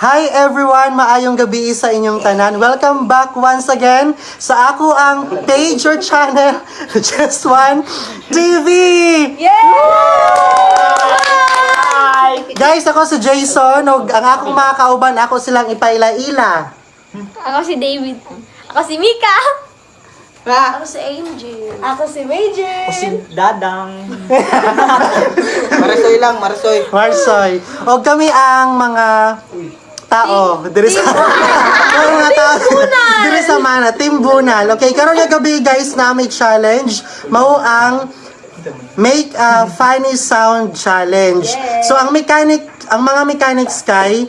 Hi everyone! Maayong gabi sa inyong tanan. Welcome back once again sa ako ang page or channel, Just One TV! Yay! Guys, ako si Jason. Ang akong mga kauban, ako silang ipaila-ila. Ako si David. Ako si Mika. Pa! Ako si Angel. Ako si Majin! Si Dadang. Marasoy lang, Marasoy. Marsoy. O kami ang mga tao. Diri sa mga tao. Diri sa mana, Team Bunal. Okay, karon nga gabi guys na may challenge. Mao ang make a funny sound challenge. So ang mga mechanics kay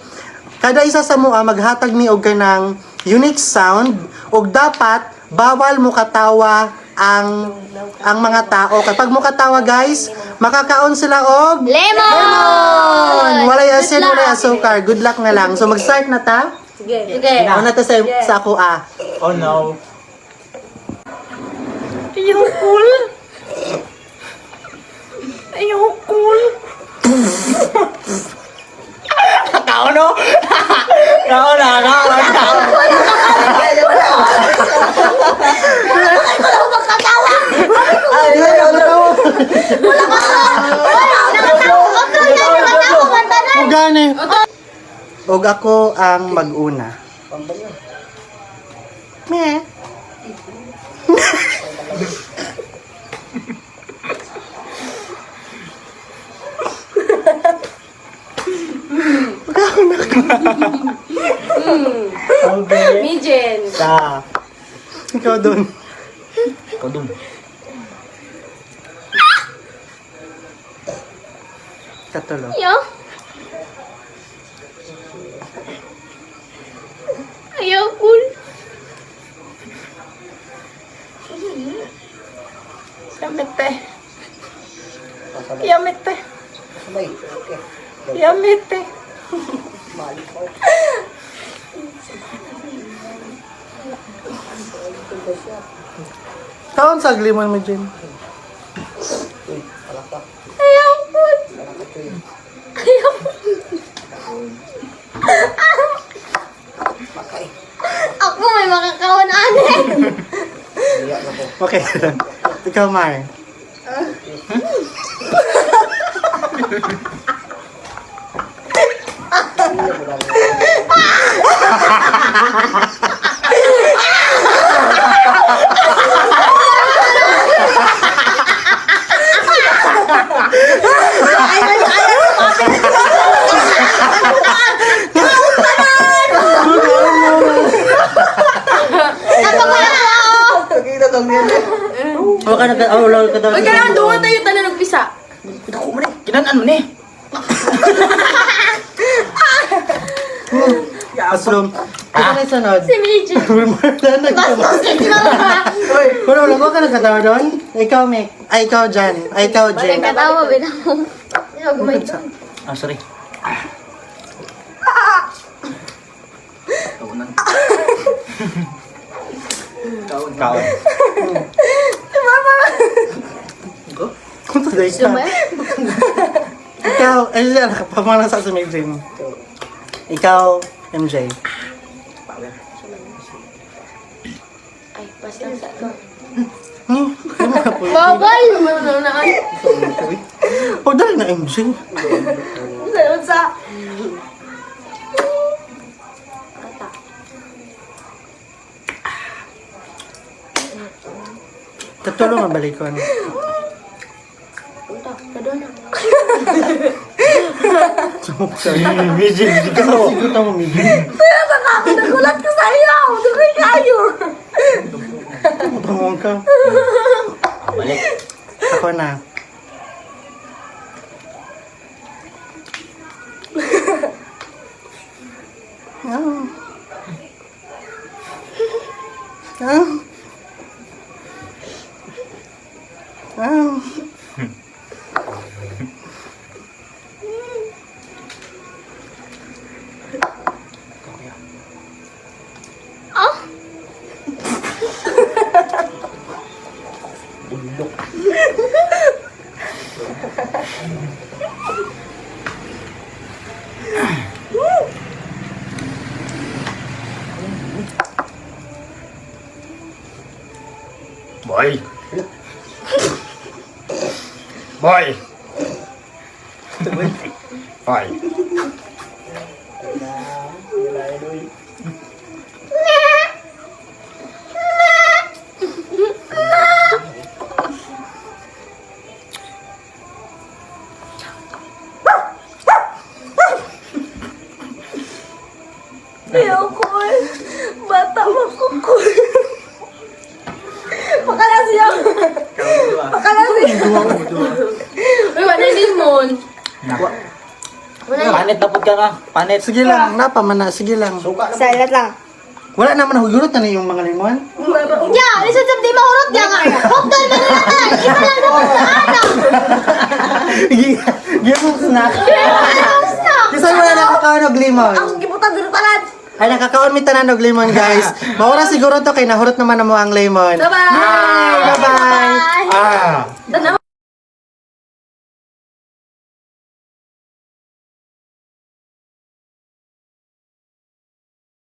kada isa sa mua maghatag mi og kanang unique sound ug dapat bawal mo katawa ang mga tao. Kapag mo katawa guys, makakaon sila og Lemon! walay asin, walay asukar. Good luck na lang. So mag-start na ta. Sige. Ako na ta sa ako Oh no. Ayaw cool! Ayaw cool! Tao no? Tao na, tao. O gani. Og ako ang mag-una. Meh. Okay. Majin! Ta. Ikaw doon. Ikaw dun. Katulo. Yo. Ayaw cool. Yamit eh. Yamit eh. Yamit eh. Kaon sa limon mo, Jen. Ayaw cool. Ayaw. Ako may makakawan aneh. Okay. Ikaw, Mar. Nakita tong nila. O ka nag-aulaw ka daw. Huwag ka lang, doon tayo tayo nagpisa. Ako mo ni. Kinan ano ni? Asrum. Ikaw na sunod. Si Mijin. Bastos ka si mama. Pero wala ko ka nagkatawa doon? Ikaw, Mick. Ay, ikaw, Jan. Ay, ikaw, Jen. Katawa ba na mo? Ayaw gumay doon. Ah, sorry. Kaunan. Kaon. Kung today ka. Sumay? Ikaw, ay, pamana sa may Jen. Ikaw, MJ. Ay, basta sa ito. Babay! Manunaan. O, dahil na MJ. Sa Katulong ang balikon. Punta, doon na. Mijin, ikaw. Sigot ako, MJ. nagulat ka sa iyo! Dugay kayo! Tungong ka. Balik. Ako na. Ah. Ah. Ah. Ah! Boy. Boy. Boy. Ayoko eh. Bata makukuy. Pakalas yun. Pakalas yun. Uy, wala limon. Panit na po ka nga. Panit. Sige lang, napamana, sige lang. Silent lang. Wala naman hugurot na yung mga limon. Ya, lisod sa di mahurot ya nga. Hokdol na nila na. Isa lang naman sa anak. Give mo snack. Stop. Kasi wala nakakaon og limon. Ako gibutan dito talan. Ay, nakakaon mi tanan og limon, guys. Maura siguro to kay nahurot naman na mo ang lemon. Bye-bye. Bye-bye. Ah. Tanaw.